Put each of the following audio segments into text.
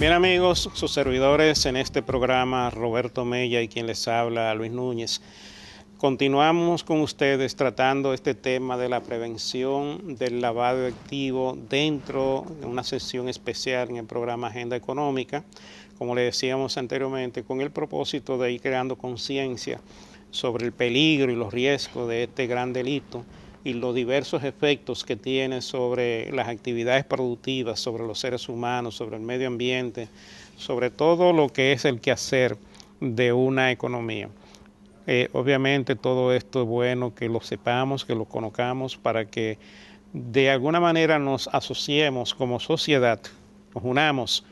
Bien amigos, sus servidores en este programa, Roberto Mella y quien les habla, Luis Núñez. Continuamos con ustedes tratando este tema de la prevención del lavado de activos dentro de una sesión especial en el programa Agenda Económica, como le decíamos anteriormente, con el propósito de ir creando conciencia sobre el peligro y los riesgos de este gran delito y los diversos efectos que tiene sobre las actividades productivas, sobre los seres humanos, sobre el medio ambiente, sobre todo lo que es el quehacer de una economía. Obviamente todo esto es bueno que lo sepamos, que lo conozcamos para que de alguna manera nos asociemos como sociedad, nos unamos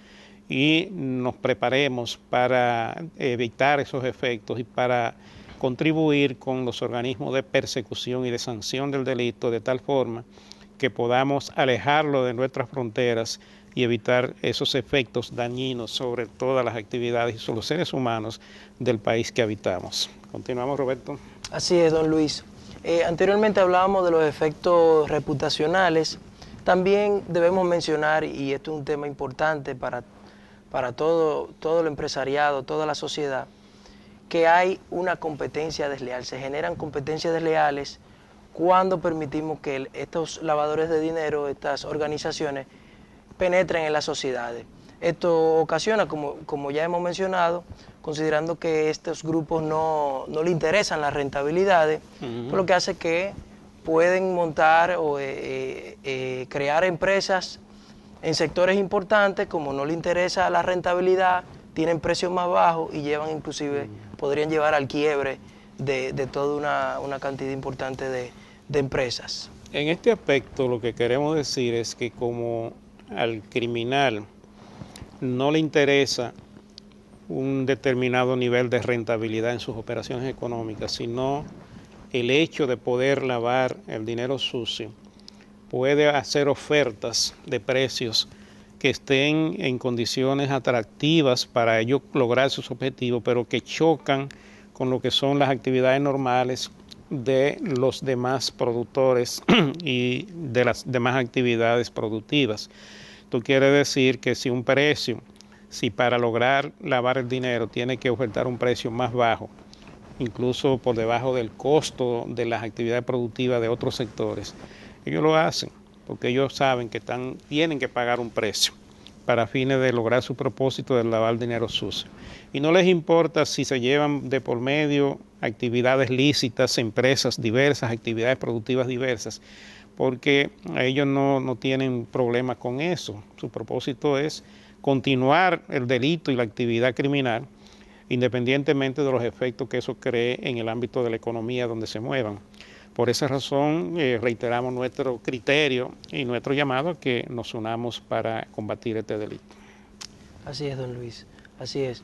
y nos preparemos para evitar esos efectos y para contribuir con los organismos de persecución y de sanción del delito de tal forma que podamos alejarlo de nuestras fronteras y evitar esos efectos dañinos sobre todas las actividades y sobre los seres humanos del país que habitamos. Continuamos, Roberto. Así es, don Luis. Anteriormente hablábamos de los efectos reputacionales. También debemos mencionar, y esto es un tema importante para todo el empresariado, toda la sociedad, que hay una competencia desleal. Se generan competencias desleales cuando permitimos que estos lavadores de dinero, estas organizaciones, penetren en las sociedades. Esto ocasiona, como ya hemos mencionado, considerando que estos grupos no le interesan las rentabilidades, por lo que hace que pueden montar o crear empresas en sectores importantes, como no le interesa la rentabilidad, tienen precios más bajos y llevan inclusive, podrían llevar al quiebre de toda una cantidad importante de empresas. En este aspecto lo que queremos decir es que como al criminal no le interesa un determinado nivel de rentabilidad en sus operaciones económicas, sino el hecho de poder lavar el dinero sucio, puede hacer ofertas de precios que estén en condiciones atractivas para ellos lograr sus objetivos, pero que chocan con lo que son las actividades normales de los demás productores y de las demás actividades productivas. Esto quiere decir que si para lograr lavar el dinero tiene que ofertar un precio más bajo, incluso por debajo del costo de las actividades productivas de otros sectores, ellos lo hacen porque ellos saben que tienen que pagar un precio para fines de lograr su propósito de lavar dinero sucio. Y no les importa si se llevan de por medio actividades lícitas, empresas diversas, actividades productivas diversas, porque ellos no tienen problemas con eso. Su propósito es continuar el delito y la actividad criminal, independientemente de los efectos que eso cree en el ámbito de la economía donde se muevan. Por esa razón reiteramos nuestro criterio y nuestro llamado a que nos unamos para combatir este delito. Así es, don Luis, así es.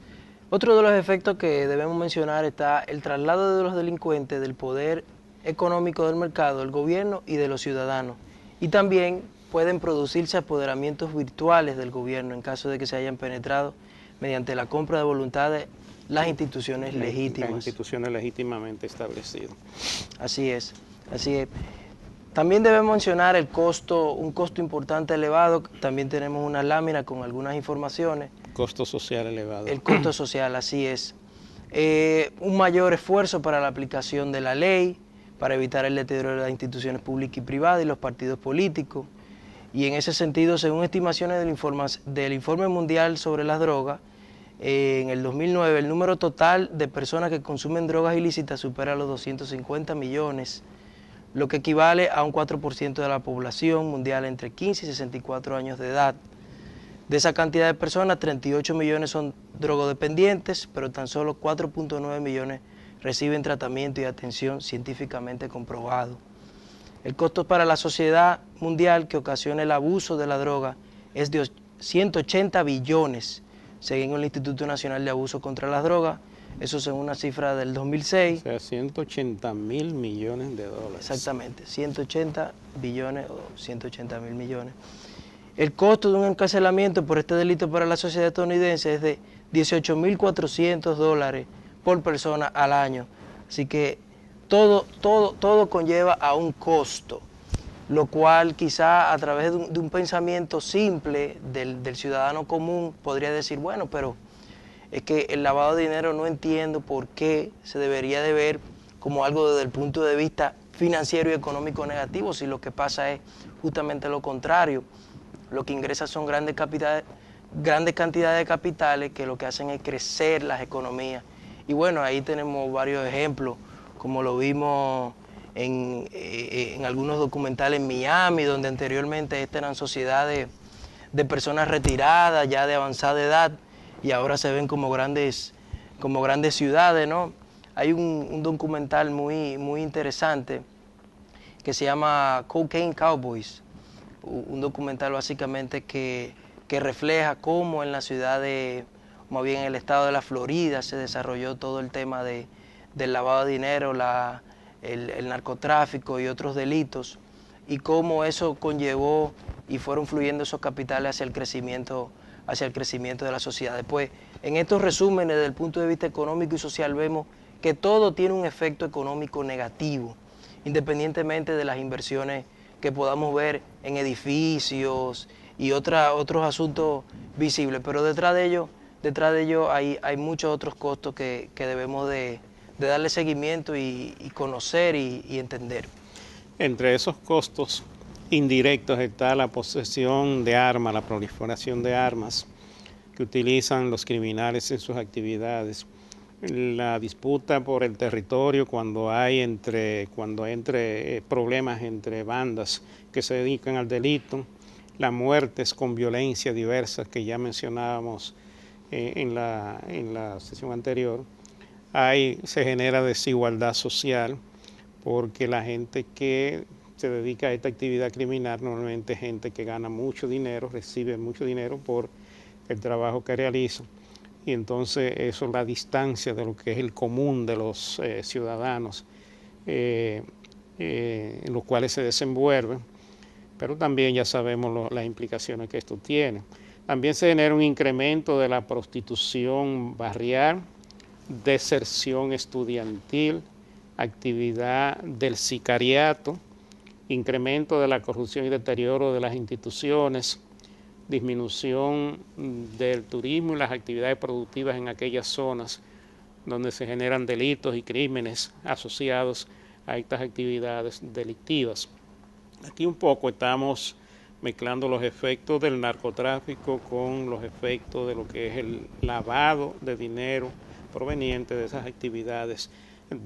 Otro de los efectos que debemos mencionar está el traslado de los delincuentes del poder económico del mercado, del gobierno y de los ciudadanos. Y también pueden producirse apoderamientos virtuales del gobierno en caso de que se hayan penetrado mediante la compra de voluntad de las instituciones legítimas. Las instituciones legítimamente establecidas. Así es, así es. También debemos mencionar un costo importante elevado. También tenemos una lámina con algunas informaciones. Costo social elevado. El costo social, así es. Un mayor esfuerzo para la aplicación de la ley, para evitar el deterioro de las instituciones públicas y privadas y los partidos políticos. Y en ese sentido, según estimaciones del Informe Mundial sobre las Drogas, en el 2009 el número total de personas que consumen drogas ilícitas supera los 250 millones, lo que equivale a un 4% de la población mundial entre 15 y 64 años de edad. De esa cantidad de personas, 38 millones son drogodependientes, pero tan solo 4.9 millones reciben tratamiento y atención científicamente comprobado. El costo para la sociedad mundial que ocasiona el abuso de la droga es de 180 billones, según el Instituto Nacional de Abuso contra las Drogas. Eso es una cifra del 2006. O sea, 180.000 millones de dólares. Exactamente, 180 billones o 180 mil millones. El costo de un encarcelamiento por este delito para la sociedad estadounidense es de $18.400 por persona al año. Así que todo conlleva a un costo. lo cual quizá a través de un pensamiento simple del ciudadano común podría decir, bueno, pero es que el lavado de dinero no entiendo por qué se debería de ver como algo desde el punto de vista financiero y económico negativo, si lo que pasa es justamente lo contrario. Lo que ingresa son grandes cantidades de capitales que lo que hacen es crecer las economías. Y bueno, ahí tenemos varios ejemplos, como lo vimos en algunos documentales en Miami, donde anteriormente estas eran sociedades de personas retiradas, ya de avanzada edad, y ahora se ven como grandes ciudades, ¿no? Hay un documental muy interesante que se llama Cocaine Cowboys, un documental básicamente que refleja cómo en la ciudad de, más bien en el estado de la Florida, se desarrolló todo el tema del lavado de dinero, el narcotráfico y otros delitos, y cómo eso conllevó y fueron fluyendo esos capitales hacia el crecimiento de la sociedad. Después, en estos resúmenes desde el punto de vista económico y social vemos que todo tiene un efecto económico negativo, independientemente de las inversiones que podamos ver en edificios y otros asuntos visibles, pero detrás de ello hay muchos otros costos que debemos de darle seguimiento y conocer y entender. Entre esos costos indirectos está la posesión de armas, la proliferación de armas que utilizan los criminales en sus actividades, la disputa por el territorio cuando hay problemas entre bandas que se dedican al delito, las muertes con violencia diversas que ya mencionábamos en la sesión anterior. Se genera desigualdad social porque la gente que se dedica a esta actividad criminal normalmente es gente que gana mucho dinero, recibe mucho dinero por el trabajo que realiza, y entonces eso la distancia de lo que es el común de los ciudadanos en los cuales se desenvuelven, pero también ya sabemos las implicaciones que esto tiene. También se genera un incremento de la prostitución barrial, deserción estudiantil, actividad del sicariato, incremento de la corrupción y deterioro de las instituciones, disminución del turismo y las actividades productivas en aquellas zonas donde se generan delitos y crímenes asociados a estas actividades delictivas. Aquí un poco estamos mezclando los efectos del narcotráfico con los efectos de lo que es el lavado de dinero proveniente de esas actividades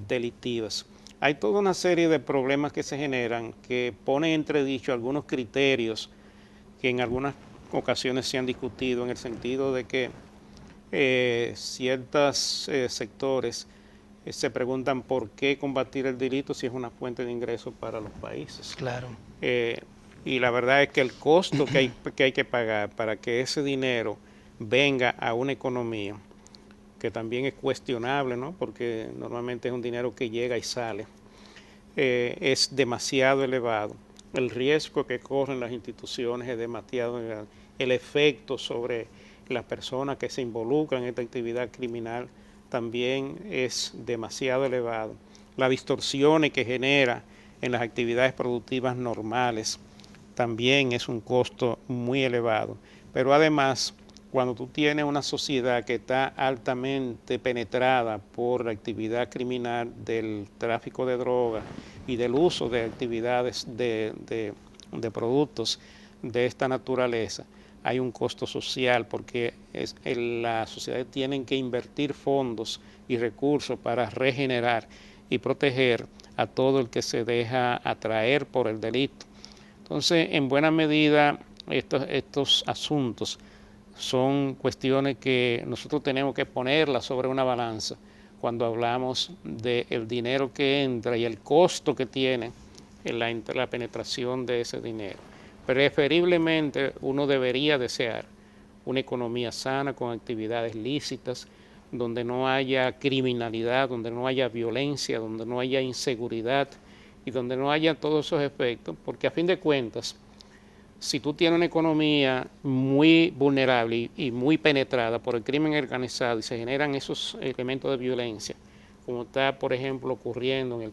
delictivas. Hay toda una serie de problemas que se generan que ponen entredicho algunos criterios que en algunas ocasiones se han discutido en el sentido de que ciertos sectores se preguntan por qué combatir el delito si es una fuente de ingresos para los países. Claro. Y la verdad es que el costo que hay que pagar para que ese dinero venga a una economía, que también es cuestionable, ¿no? Porque normalmente es un dinero que llega y sale, es demasiado elevado. El riesgo que corren las instituciones es demasiado elevado. El efecto sobre las personas que se involucran en esta actividad criminal también es demasiado elevado. Las distorsiones que genera en las actividades productivas normales también es un costo muy elevado. Pero además, cuando tú tienes una sociedad que está altamente penetrada por la actividad criminal del tráfico de drogas y del uso de actividades de productos de esta naturaleza, hay un costo social porque las sociedades tienen que invertir fondos y recursos para regenerar y proteger a todo el que se deja atraer por el delito. Entonces, en buena medida, estos asuntos son cuestiones que nosotros tenemos que ponerlas sobre una balanza cuando hablamos del dinero que entra y el costo que tiene en la penetración de ese dinero. Preferiblemente uno debería desear una economía sana con actividades lícitas, donde no haya criminalidad, donde no haya violencia, donde no haya inseguridad y donde no haya todos esos efectos, porque a fin de cuentas, si tú tienes una economía muy vulnerable y muy penetrada por el crimen organizado y se generan esos elementos de violencia, como está, por ejemplo, ocurriendo en el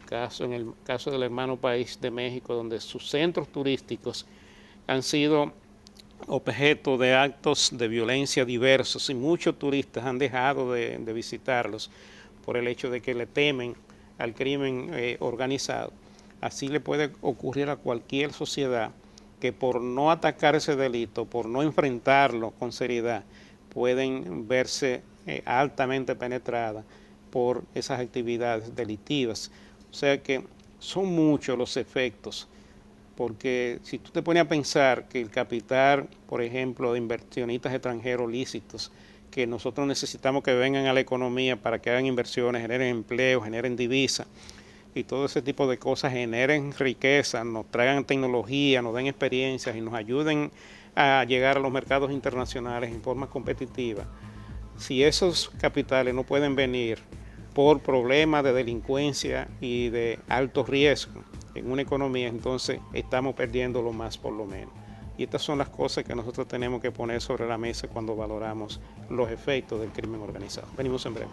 caso del hermano país de México, donde sus centros turísticos han sido objeto de actos de violencia diversos y muchos turistas han dejado de visitarlos por el hecho de que le temen al crimen organizado. Así le puede ocurrir a cualquier sociedad que por no atacar ese delito, por no enfrentarlo con seriedad, pueden verse altamente penetradas por esas actividades delictivas. O sea que son muchos los efectos, porque si tú te pones a pensar que el capital, por ejemplo, de inversionistas extranjeros lícitos, que nosotros necesitamos que vengan a la economía para que hagan inversiones, generen empleo, generen divisas, y todo ese tipo de cosas generen riqueza, nos traigan tecnología, nos den experiencias y nos ayuden a llegar a los mercados internacionales en forma competitiva. Si esos capitales no pueden venir por problemas de delincuencia y de alto riesgo en una economía, entonces estamos perdiendo lo más por lo menos. Y estas son las cosas que nosotros tenemos que poner sobre la mesa cuando valoramos los efectos del crimen organizado. Venimos en breve.